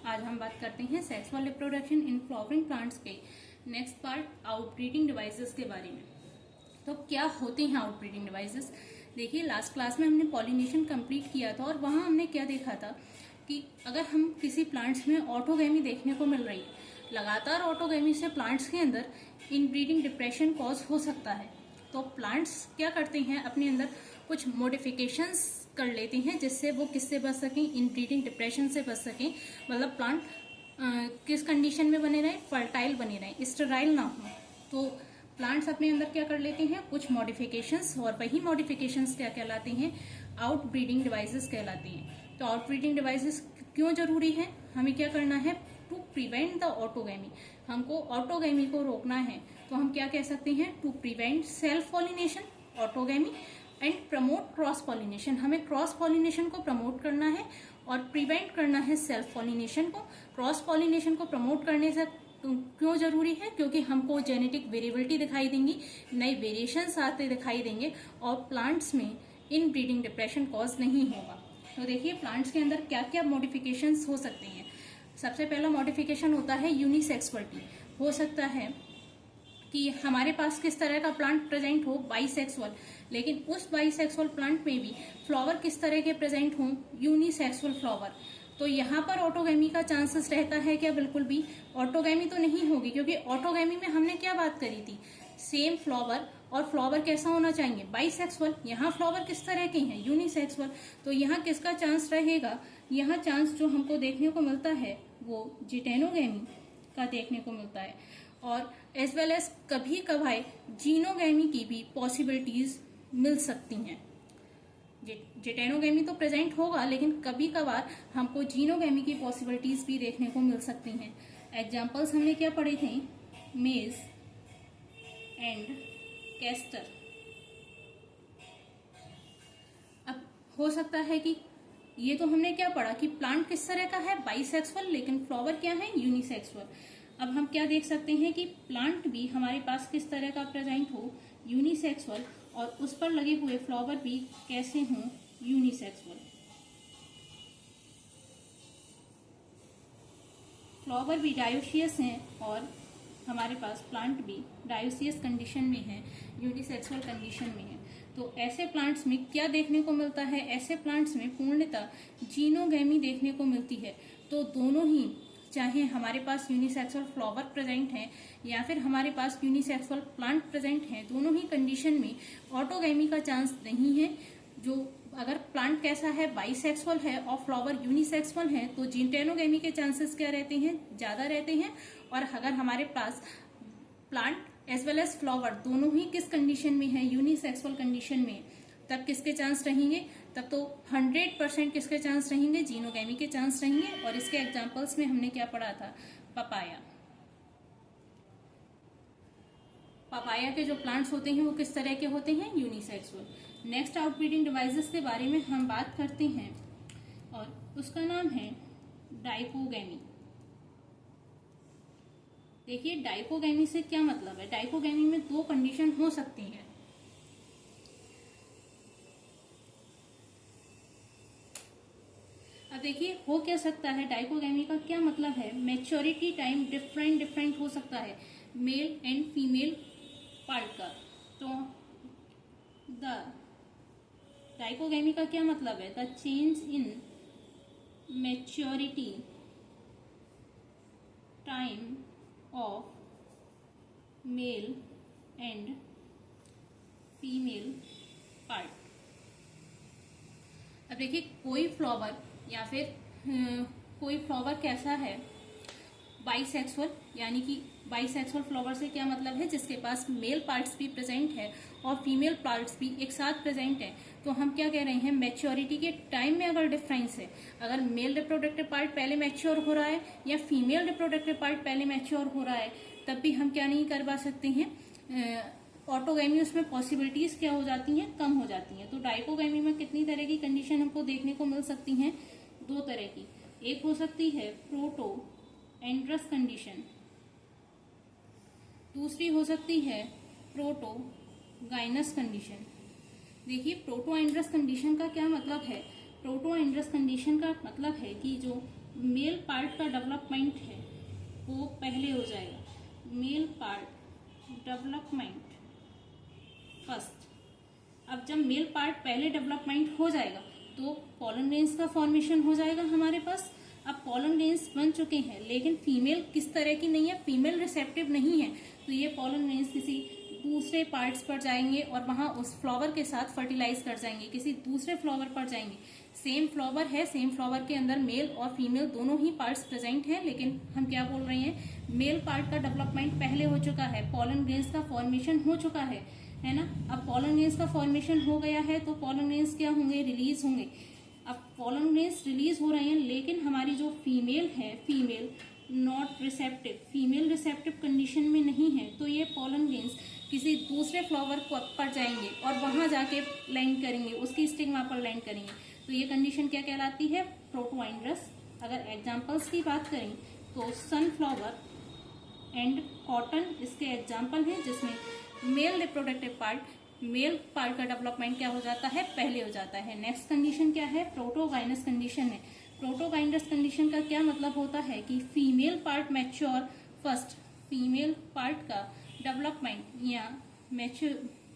आज हम बात करते हैं sexual reproduction in flowering plants के नेक्स्ट पार्ट आउटब्रीडिंग डिवाइसेस के बारे में। तो क्या होते हैं आउटब्रीडिंग डिवाइसेस? देखिए, लास्ट क्लास में हमने पॉलिनेशन कंप्लीट किया था और वहां हमने क्या देखा था कि अगर हम किसी प्लांट्स में ऑटोगैमी देखने को मिल रही है, लगातार ऑटोगैमी से प्लांट्स के अंदर इनब्रीडिंग डिप्रेशन कॉज हो सकता है। तो प्लांट्स क्या करते हैं, अपने अंदर कुछ मॉडिफिकेशंस कर लेते हैं जिससे वो किससे बच सकें, इनब्रीडिंग डिप्रेशन से बच सकें। मतलब प्लांट किस कंडीशन में बने रहें, फर्टाइल बने रहें, स्टेराइल ना हो। तो प्लांट्स अपने अंदर क्या कर लेते हैं, कुछ मॉडिफिकेशंस, और वही मॉडिफिकेशंस क्या कहलाते हैं, आउटब्रीडिंग डिवाइसेस कहलाते हैं। तो आउटब्रीडिंग डिवाइसेस क्यों जरूरी है, हमें क्या करना है, टू प्रिवेंट द ऑटोगैमी। हमको ऑटोगैमी को रोकना है, तो हम क्या कह सकते हैं, to prevent self pollination, autogamy, and promote cross pollination. हमें क्रॉस पॉलिनेशन को प्रमोट करना है और प्रिवेंट करना है सेल्फ पॉलिनेशन को। क्रॉस पॉलिनेशन को प्रमोट करने से क्यों जरूरी है, क्योंकि हमको जेनेटिक वेरिएबिलिटी दिखाई देंगी, नई वेरिएशंस आते दिखाई देंगे और प्लांट्स में इनब्रीडिंग डिप्रेशन कॉज नहीं होगा। तो देखिए, प्लांट्स के अंदर क्या क्या मॉडिफिकेशंस हो सकते हैं। सबसे पहला मॉडिफिकेशन होता है यूनिसेक्सुअलिटी। हो सकता है कि हमारे पास किस तरह का प्लांट प्रेजेंट हो, बाइसेक्सुअल, लेकिन उस बाइसेक्सुअल प्लांट में भी फ्लावर किस तरह के प्रेजेंट हों, यूनिसेक्सुअल फ्लावर। तो यहाँ पर ऑटोगैमी का चांसेस रहता है क्या? बिल्कुल भी ऑटोगैमी तो नहीं होगी, क्योंकि ऑटोगैमी में हमने क्या बात करी थी, सेम फ्लावर, और फ्लावर कैसा होना चाहिए, बाइसेक्सुअल। यहाँ फ्लावर किस तरह के हैं, यूनिसेक्सुअल। तो यहाँ किसका चांस रहेगा, यहाँ चांस जो हमको देखने को मिलता है वो जिटेनोगैमी का देखने को मिलता है। और एज वेल एज कभी कभार जीनोगैमी की भी पॉसिबिलिटीज मिल सकती हैं। जिटेनोगैमी तो प्रेजेंट होगा, लेकिन कभी कभार हमको जीनोगैमी की पॉसिबिलिटीज भी देखने को मिल सकती हैं। एग्जाम्पल्स हमने क्या पढ़े थे, मेज एंड कैस्टर। अब हो सकता है कि ये तो हमने क्या पढ़ा कि प्लांट किस तरह का है, बाइसेक्सुअल, लेकिन फ्लावर क्या है, यूनिसेक्सुअल। अब हम क्या देख सकते हैं कि प्लांट भी हमारे पास किस तरह का प्रेजेंट हो, यूनिसेक्सुअल, और उस पर लगे हुए फ्लावर भी कैसे हों, यूनिसेक्सुअल। फ्लावर भी डायोसियस हैं और हमारे पास प्लांट भी डायोसियस कंडीशन में है, यूनिसेक्सुअल कंडीशन में है। तो ऐसे प्लांट्स में क्या देखने को मिलता है, ऐसे प्लांट्स में पूर्णतः जीनोगैमी देखने को मिलती है। तो दोनों ही, चाहे हमारे पास यूनिसेक्सुअल फ्लावर प्रेजेंट है या फिर हमारे पास यूनिसेक्सुअल प्लांट प्रेजेंट है, दोनों ही कंडीशन में ऑटोगैमी का चांस नहीं है। जो अगर प्लांट कैसा है, बाइसेक्सुअल है और फ्लावर यूनिसेक्सुअल है, तो जिटेनोगैमी के चांसेस क्या रहते हैं, ज्यादा रहते हैं। और अगर हमारे पास plant as well as flower दोनों ही किस कंडीशन में है, यूनिसेक्सुअल कंडीशन में, तब किसके चांस रहेंगे, तब तो 100% किसके चांस रहेंगे, जीनोगैमी के चांस रहेंगे। और इसके एग्जांपल्स में हमने क्या पढ़ा था, पपाया। पपाया के जो प्लांट्स होते हैं वो किस तरह के होते हैं, यूनिसेक्सुअल। नेक्स्ट आउटब्रीडिंग डिवाइसेस के बारे में हम बात करते हैं और उसका नाम है डाइकोगैमी। देखिए, डाइकोगैमी से क्या मतलब है, डाइकोगैमी में दो कंडीशन हो सकती है। अब देखिए, हो क्या सकता है, डाइकोगैमी का क्या मतलब है, मैच्योरिटी टाइम डिफरेंट हो सकता है मेल एंड फीमेल पार्ट का। तो द डाइकोगैमी का क्या मतलब है, the change in maturity time of male and female part. अब देखिए, कोई फ्लावर या फिर कोई फ्लावर कैसा है, बाइसेक्सुअल, यानी कि बाइसेक्सुअल फ्लावर से क्या मतलब है, जिसके पास मेल पार्ट्स भी प्रेजेंट है और फीमेल पार्ट्स भी एक साथ प्रेजेंट है। तो हम क्या कह रहे हैं, मैच्योरिटी के टाइम में अगर डिफरेंस है, अगर मेल रिप्रोडक्टिव पार्ट पहले मैच्योर हो रहा है या फीमेल रिप्रोडक्टिव पार्ट पहले मैच्योर हो रहा है, तब भी हम क्या नहीं करवा सकते हैं, ऑटोगैमी, उसमें पॉसिबिलिटीज क्या हो जाती हैं, कम हो जाती हैं। तो डाइकोगैमी में कितनी तरह की कंडीशन हमको देखने को मिल सकती हैं, दो तरह की। एक हो सकती है प्रोटो एंड्रस कंडीशन, दूसरी हो सकती है प्रोटो गाइनस कंडीशन। देखिए, प्रोटो एंड्रस कंडीशन का क्या मतलब है, प्रोटो एंड्रस कंडीशन का मतलब है कि जो मेल पार्ट का डेवलपमेंट है वो पहले हो जाएगा। Male part development first. अब जब मेल पार्ट पहले डेवलपमेंट हो जाएगा तो पॉलन ग्रेन्स का फॉर्मेशन हो जाएगा हमारे पास। अब पॉलन ग्रेन्स बन चुके हैं, लेकिन फीमेल किस तरह की नहीं है, फीमेल रिसेप्टिव नहीं है, तो ये पॉलन ग्रेन्स किसी दूसरे पार्ट्स पर जाएंगे और वहां उस फ्लावर के साथ फर्टिलाइज कर जाएंगे, किसी दूसरे फ्लावर पर जाएंगे। सेम फ्लावर है, सेम फ्लावर के अंदर मेल और फीमेल दोनों ही पार्ट्स प्रेजेंट हैं, लेकिन हम क्या बोल रहे हैं, मेल पार्ट का डेवलपमेंट पहले हो चुका है, पॉलन ग्रेन्स का फॉर्मेशन हो चुका है ना। अब पॉलन ग्रेन्स का फॉर्मेशन हो गया है तो पॉलन ग्रेन्स क्या होंगे, रिलीज होंगे। अब पॉलन ग्रेन्स रिलीज हो रहे हैं, लेकिन हमारी जो फीमेल है, female not receptive, female receptive condition में नहीं है, तो ये पॉलन ग्रेन्स किसी दूसरे फ्लावर पर जाएंगे और वहां जाके लैंड करेंगे, उसकी स्टिग्मा पर लैंड करेंगे। तो ये कंडीशन क्या कहलाती है, प्रोटोआइंड्रस। अगर एग्जाम्पल्स की बात करें तो सनफ्लावर एंड कॉटन इसके एग्जाम्पल हैं, जिसमें male reproductive part, male part का डेवलपमेंट क्या हो जाता है, पहले हो जाता है। नेक्स्ट कंडीशन क्या है, प्रोटोगाइनस कंडीशन है। प्रोटोगाइनस कंडीशन का क्या मतलब होता है कि female part mature first, female part का डेवलपमेंट या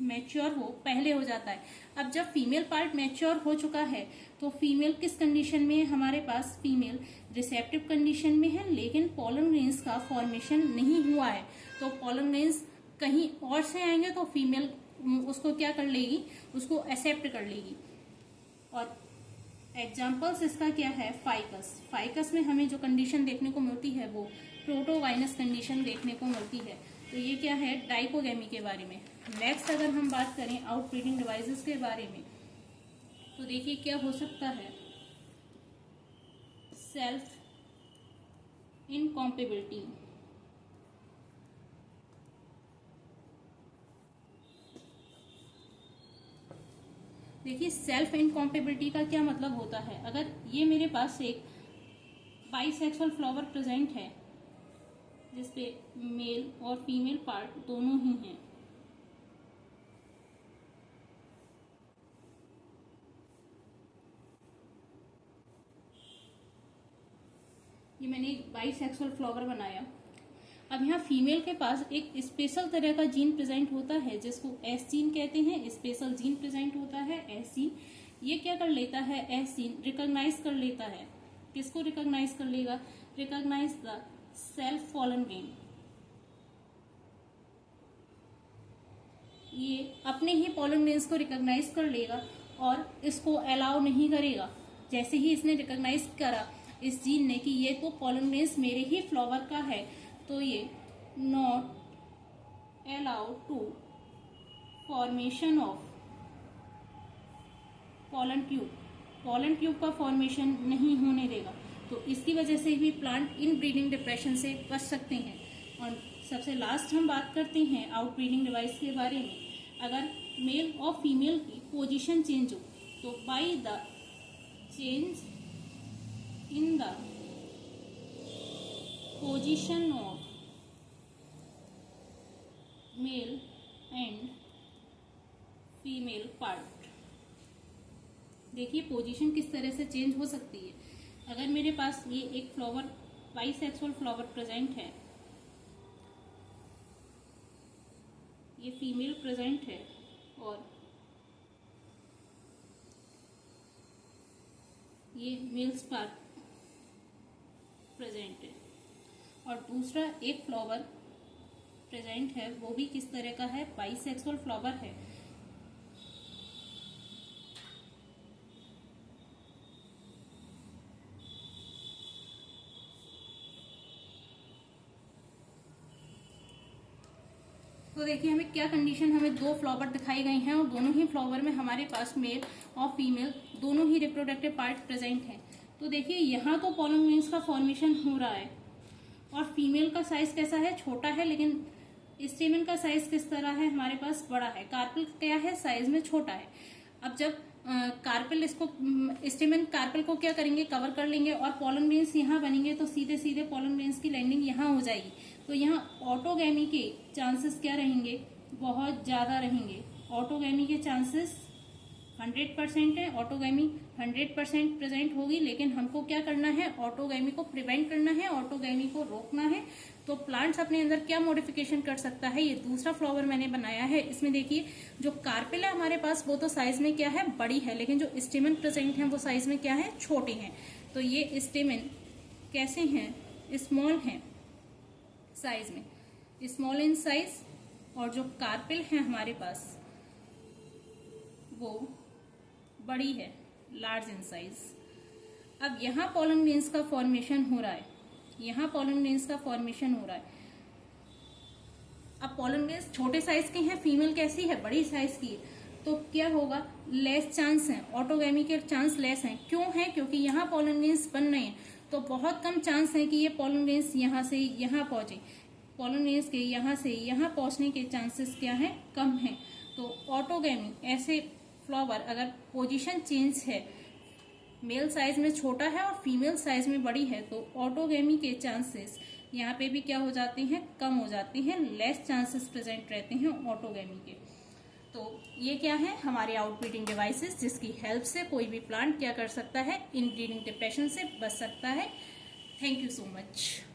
मैच्योर हो पहले हो जाता है। अब जब फीमेल पार्ट मैच्योर हो चुका है तो फीमेल किस कंडीशन में है, हमारे पास फीमेल रिसेप्टिव कंडीशन में है, लेकिन पॉलन ग्रेन्स का फॉर्मेशन नहीं हुआ है। तो पॉलन ग्रेन्स कहीं और से आएंगे तो फीमेल उसको क्या कर लेगी, उसको एक्सेप्ट कर लेगी। और एग्जाम्पल्स इसका क्या है, फाइकस। फाइकस में हमें जो कंडीशन देखने को मिलती है वो प्रोटोगाइनस कंडीशन देखने को मिलती है। तो ये क्या है, डाइकोगेमी के बारे में। नेक्स्ट अगर हम बात करें आउटब्रीडिंग डिवाइसेस के बारे में, तो देखिए क्या हो सकता है, सेल्फ इनकॉम्पेबिलिटी। देखिए सेल्फ इनकॉम्पेबिलिटी का क्या मतलब होता है, अगर ये मेरे पास एक बाइसेक्सुअल फ्लावर प्रेजेंट है जिसपे मेल और फीमेल पार्ट दोनों ही हैं, ये मैंने एक बाइसेक्सुअल फ्लावर बनाया। अब यहाँ फीमेल के पास एक स्पेशल तरह का जीन प्रेजेंट होता है जिसको एस जीन कहते हैं, स्पेशल जीन प्रेजेंट होता है एस जीन। ये क्या कर लेता है, एस जीन रिकॉग्नाइज कर लेता है, किसको रिकॉग्नाइज कर लेगा, recognise the self pollen grain. ये अपने ही पॉलन ग्रेन्स को रिकॉग्नाइज कर लेगा और इसको अलाउ नहीं करेगा। जैसे ही इसने रिकॉग्नाइज करा इस जीन ने कि ये तो पॉलन ग्रेन्स मेरे ही फ्लावर का है, तो ये not allow to formation of pollen tube, pollen tube का फॉर्मेशन नहीं होने देगा। तो इसकी वजह से भी प्लांट इन ब्रीडिंग डिप्रेशन से बच सकते हैं। और सबसे लास्ट हम बात करते हैं आउटब्रीडिंग डिवाइस के बारे में। अगर मेल और फीमेल की पोजीशन चेंज हो तो by the change in the position of male and female part, देखिए पोजीशन किस तरह से चेंज हो सकती है। अगर मेरे पास ये एक फ्लावर बाइसेक्सुअल फ्लावर प्रेजेंट है, ये फीमेल प्रेजेंट है और ये मेल्स पार्ट प्रेजेंट है, और दूसरा एक फ्लावर प्रेजेंट है वो भी किस तरह का है, बाइसेक्सुअल फ्लावर है। तो देखिए हमें क्या कंडीशन, हमें दो फ्लावर दिखाई गई हैं और दोनों ही फ्लावर में हमारे पास मेल और फीमेल दोनों ही रिप्रोडक्टिव पार्ट प्रेजेंट हैं। तो देखिए यहाँ तो पॉलन ग्रेन्स का फॉर्मेशन हो रहा है और फीमेल का साइज कैसा है, छोटा है, लेकिन स्टेमन का साइज किस तरह है, हमारे पास बड़ा है। कार्पेल क्या है, साइज में छोटा है। अब जब कार्पेल इसको स्टेमन कार्पेल को क्या करेंगे, कवर कर लेंगे और पॉलन ग्रेन्स यहाँ बनेंगे तो सीधे सीधे पॉलन ग्रेन्स की लैंडिंग यहाँ हो जाएगी। तो यहाँ ऑटोगैमी के चांसेस क्या रहेंगे, बहुत ज्यादा रहेंगे। ऑटोगैमी के चांसेस 100% है, ऑटोगैमी 100% प्रेजेंट होगी, लेकिन हमको क्या करना है, ऑटोगैमी को प्रिवेंट करना है, ऑटोगैमी को रोकना है। तो प्लांट्स अपने अंदर क्या मॉडिफिकेशन कर सकता है, ये दूसरा फ्लावर मैंने बनाया है। इसमें देखिए जो कार्पेल है हमारे पास वो तो साइज में क्या है, बड़ी है, लेकिन जो स्टेमन प्रेजेंट है वो साइज में क्या है, छोटे हैं। तो ये स्टेमन कैसे हैं, स्मॉल हैं साइज में, स्मॉल इन साइज, और जो कार्पेल है हमारे पास वो बड़ी है, लार्ज इन साइज। अब यहाँ पॉलन ग्रेन्स का फॉर्मेशन हो रहा है, यहाँ पॉलन ग्रेन्स का फॉर्मेशन हो रहा है। अब पॉलन ग्रेन्स छोटे साइज के हैं, फीमेल कैसी है, बड़ी साइज की है, तो क्या होगा, लेस चांस है, ऑटोगैमी के चांस लेस हैं। क्यों है, क्योंकि यहाँ पॉलन ग्रेन्स बन रहे हैं, तो बहुत कम चांस है कि ये पॉलन ग्रेन्स यहाँ से यहाँ पहुंचे। पॉलन ग्रेन्स के यहाँ से यहाँ पहुंचने के चांसेस क्या है, कम है। तो ऑटोगैमी ऐसे फ्लावर अगर पोजीशन चेंज है, मेल साइज में छोटा है और फीमेल साइज में बड़ी है, तो ऑटोगैमी के चांसेस यहाँ पे भी क्या हो जाते हैं, कम हो जाते हैं, लेस चांसेस प्रेजेंट रहते हैं ऑटोगैमी के। तो ये क्या है, हमारे आउटब्रीडिंग डिवाइसेस, जिसकी हेल्प से कोई भी प्लांट क्या कर सकता है, इनब्रीडिंग डिप्रेशन से बच सकता है। Thank you so much.